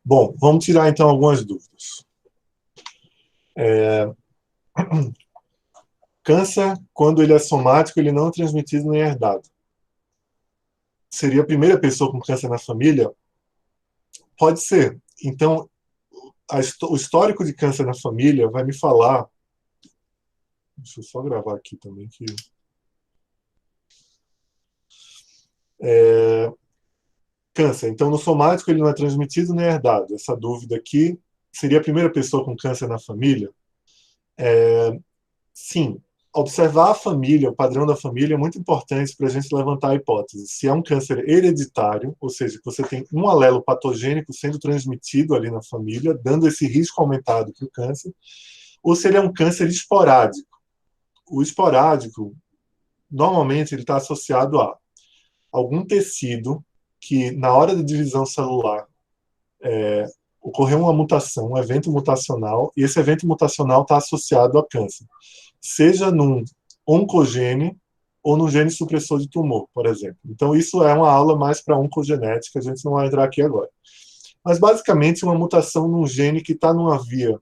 Bom, vamos tirar então algumas dúvidas. Câncer, quando ele é somático, ele não é transmitido nem herdado. Seria a primeira pessoa com câncer na família? Pode ser. Então, o histórico de câncer na família vai me falar. Deixa eu só gravar aqui também. Câncer. Então, no somático, ele não é transmitido nem herdado. Essa dúvida aqui. Seria a primeira pessoa com câncer na família? Sim. Observar a família, o padrão da família, é muito importante para a gente levantar a hipótese. Se é um câncer hereditário, ou seja, que você tem um alelo patogênico sendo transmitido ali na família, dando esse risco aumentado para o câncer, ou se ele é um câncer esporádico. O esporádico, normalmente, ele está associado a algum tecido que, na hora da divisão celular, ocorreu uma mutação, um evento mutacional, e esse evento mutacional está associado a câncer. Seja num oncogene ou num gene supressor de tumor, por exemplo. Então, isso é uma aula mais para oncogenética, a gente não vai entrar aqui agora. Mas, basicamente, uma mutação num gene que está numa via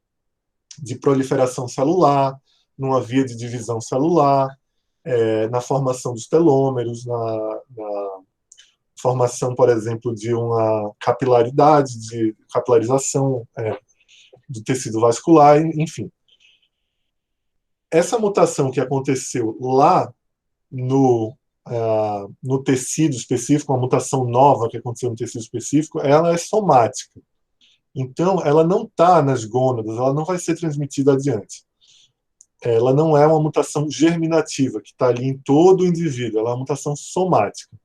de proliferação celular, numa via de divisão celular, na formação dos telômeros, na formação, por exemplo, de uma capilaridade, de capilarização do tecido vascular, enfim. Essa mutação que aconteceu lá no tecido específico, uma mutação nova que aconteceu no tecido específico, ela é somática. Então, ela não está nas gônadas, ela não vai ser transmitida adiante. Ela não é uma mutação germinativa, que está ali em todo o indivíduo, ela é uma mutação somática.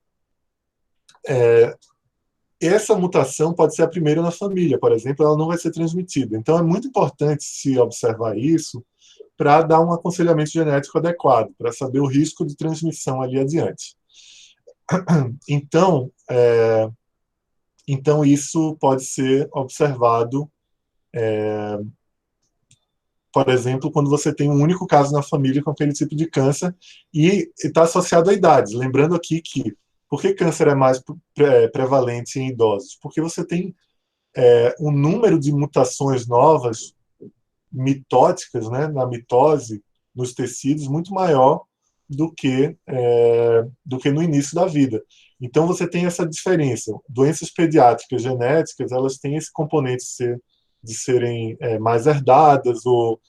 Essa mutação pode ser a primeira na família, por exemplo, ela não vai ser transmitida. Então, é muito importante se observar isso para dar um aconselhamento genético adequado, para saber o risco de transmissão ali adiante. Então, isso pode ser observado, por exemplo, quando você tem um único caso na família com aquele tipo de câncer e está associado à idade. Lembrando aqui que, por que câncer é mais prevalente em idosos? Porque você tem um número de mutações novas, mitóticas, né, na mitose, nos tecidos, muito maior do que no início da vida. Então, você tem essa diferença. Doenças pediátricas genéticas, elas têm esse componente de serem mais herdadas ou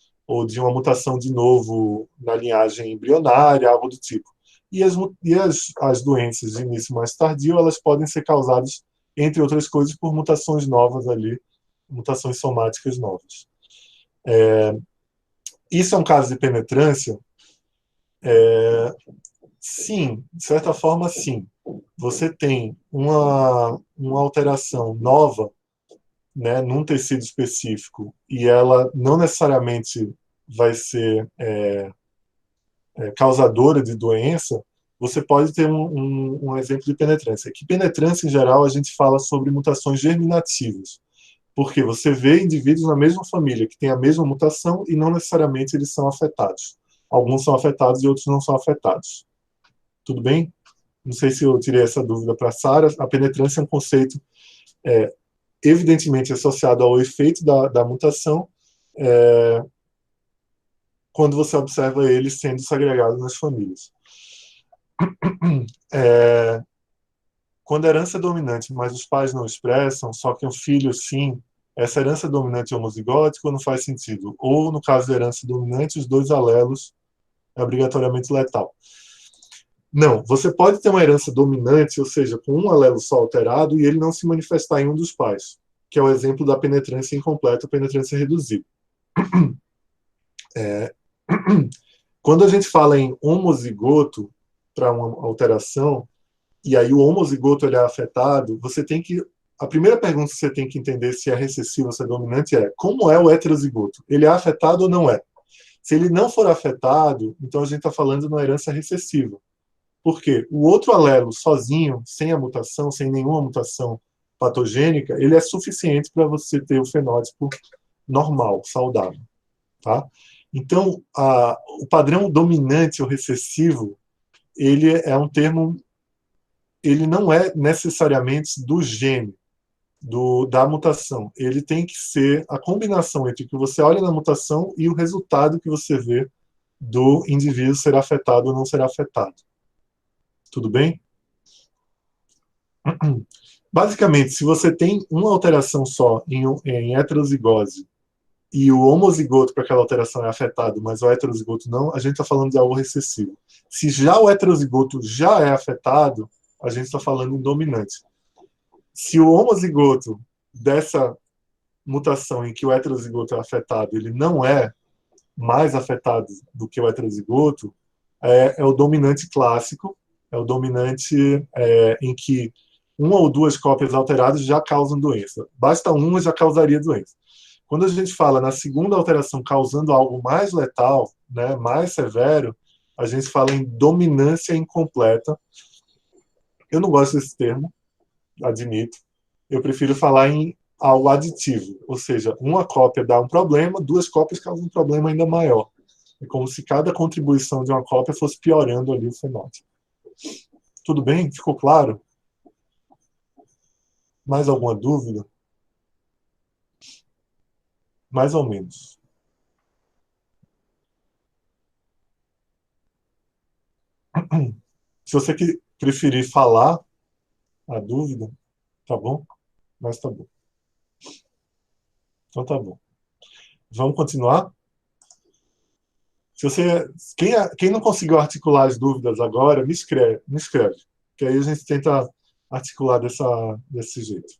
de uma mutação de novo na linhagem embrionária, algo do tipo. E as doenças de início mais tardio, elas podem ser causadas, entre outras coisas, por mutações novas ali, mutações somáticas novas. Isso é um caso de penetrância? Sim, de certa forma, sim. Você tem uma alteração nova, né, num tecido específico, e ela não necessariamente vai ser causadora de doença, você pode ter um exemplo de penetrância. Que penetrância, em geral, a gente fala sobre mutações germinativas, porque você vê indivíduos na mesma família que têm a mesma mutação e não necessariamente eles são afetados. Alguns são afetados e outros não são afetados. Tudo bem? Não sei se eu tirei essa dúvida para a Sara. A penetrância é um conceito evidentemente associado ao efeito da mutação, quando você observa ele sendo segregado nas famílias. Quando a herança é dominante, mas os pais não expressam, só que o filho sim, essa herança dominante é homozigótica ou não faz sentido? Ou, no caso da herança dominante, os dois alelos é obrigatoriamente letal. Não, você pode ter uma herança dominante, ou seja, com um alelo só alterado, e ele não se manifestar em um dos pais, que é o exemplo da penetrância incompleta, penetrância reduzida. Quando a gente fala em homozigoto para uma alteração, e aí o homozigoto ele é afetado, você tem que... A primeira pergunta que você tem que entender se é recessivo ou se é dominante é: como é o heterozigoto? Ele é afetado ou não é? Se ele não for afetado, então a gente está falando de uma herança recessiva. Porque o outro alelo sozinho, sem a mutação, sem nenhuma mutação patogênica, ele é suficiente para você ter o fenótipo normal, saudável. tá? Então, o padrão dominante ou recessivo, ele é um termo, ele não é necessariamente do gene, da mutação. Ele tem que ser a combinação entre o que você olha na mutação e o resultado que você vê do indivíduo ser afetado ou não ser afetado. Tudo bem? Basicamente, se você tem uma alteração só em heterozigose e o homozigoto para aquela alteração é afetado, mas o heterozigoto não, a gente está falando de algo recessivo. Se já o heterozigoto já é afetado, a gente está falando em dominante. Se o homozigoto dessa mutação em que o heterozigoto é afetado, ele não é mais afetado do que o heterozigoto, é o dominante clássico, é o dominante em que uma ou duas cópias alteradas já causam doença. Basta uma, já causaria doença. Quando a gente fala na segunda alteração causando algo mais letal, né, mais severo, a gente fala em dominância incompleta. Eu não gosto desse termo, admito. Eu prefiro falar em algo aditivo, ou seja, uma cópia dá um problema, duas cópias causam um problema ainda maior. É como se cada contribuição de uma cópia fosse piorando ali o fenótipo. Tudo bem? Ficou claro? Mais alguma dúvida? Mais ou menos. Se você preferir falar a dúvida, tá bom? Mas tá bom. Então tá bom. Vamos continuar? Se você, quem não conseguiu articular as dúvidas agora, me escreve, que aí a gente tenta articular desse jeito.